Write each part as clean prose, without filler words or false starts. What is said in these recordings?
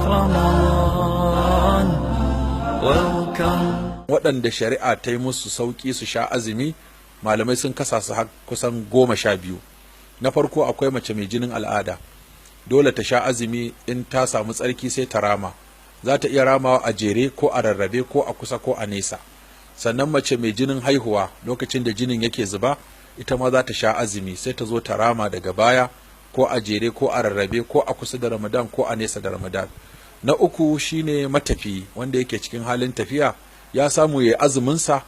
رمضان وكم. waɗanda shari'a ta yi musu sauƙi su sha azumi malamai sun kasa su kusan 12. na farko akwai mace mai jinin al'ada, dole ta sha azumi in ta samu tsarki sai ta rama, za ta iya ramawa a jere ko a rarrabe ko a kusa ko a nesa. sannan mace mai jinin haihuwa lokacin da jinin yake zuba ita ma za ta sha azumi sai ta zo ta rama daga baya ko a jere ko a rarrabe ko a kusa da Ramadan ko a nesa da Ramadan. na uku shine matafiyi wanda yake cikin halin tafiya, ya samu ya azuminsa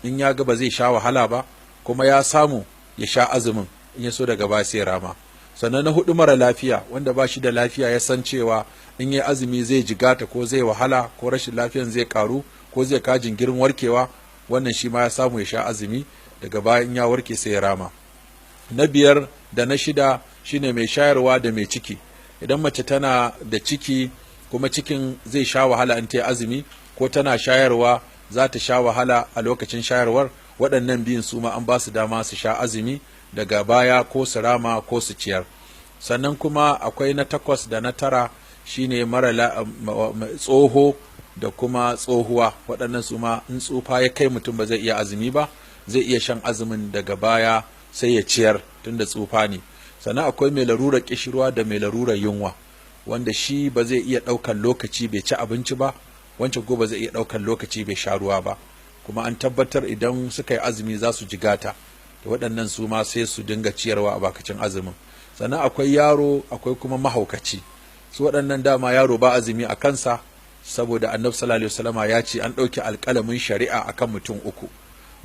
in ya ga ba zai sha wahala ba, kuma ya samu ya sha azumin in ya so daga baya sai rama. sannan na hudu mara lafiya wanda ba shi da lafiya ya san cewa in ya azumi zai jigata ko zai wahala ko rashin lafiyan zai karu ko zai ka jinkirin warkewa, wannan shi ma ya samu ya sha azumi daga baya in ya warke sai ya rama. na biyar da na shida shine mai shayarwa da mai ciki. idan mace tana da ciki kuma cikin zai sha wahala in ta yi azumi, ko tana shayarwa za ta sha wahala a lokacin shayarwar, waɗannan biyun su ma an ba su dama su sha azumi daga baya ko su rama ko su ciyar. sannan kuma akwai na 8 da na 9 shine tsoho da kuma tsohuwa, waɗannan su ma in tsufa ya kai mutum ba zai iya azumi ba, zai iya shan azumin daga baya sai ya ciyar tunda tsufa ne. sannan akwai mai larurar kishirwa da mai larurar yunwa, wanda shi ba zai iya ɗaukan lokaci bai ci abinci ba, wancan ko ba zai iya ɗaukan lokaci bai sha ruwa ba, kuma an tabbatar idan suka yi azumi za su jigata, da waɗannan su ma sai su dinga ciyarwa a bakacin azumin. sannan akwai yaro, akwai kuma mahaukaci. su waɗannan dama yaro ba azumi a kansa, saboda annabi sallallahu alaihi wasallama ya ce an ɗauki alƙalamin shari'a akan mutum 3,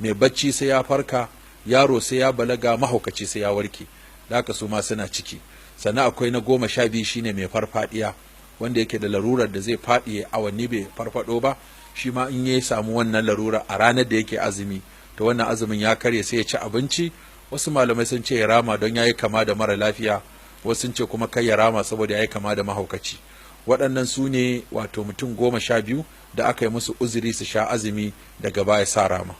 mai bacci sai ya farka, yaro sai ya balaga, mahaukaci sai ya warke, da haka su ma suna ciki. sannan akwai na 12 shine mai farfadiya, wanda yake da larurar da zai faɗi awanni bai farfado ba, shi ma in ya samu wannan larura a ranar da yake azumi, to wannan azumin ya karye sai ya ci abinci. wasu malamai sun ce ya rama don ya yi kama da mara lafiya, wasu sun ce kuma kai ya rama saboda ya yi kama da mahaukaci. waɗannan su ne wato mutum 12 da aka yi musu uzuri su sha azumi daga baya sa rama.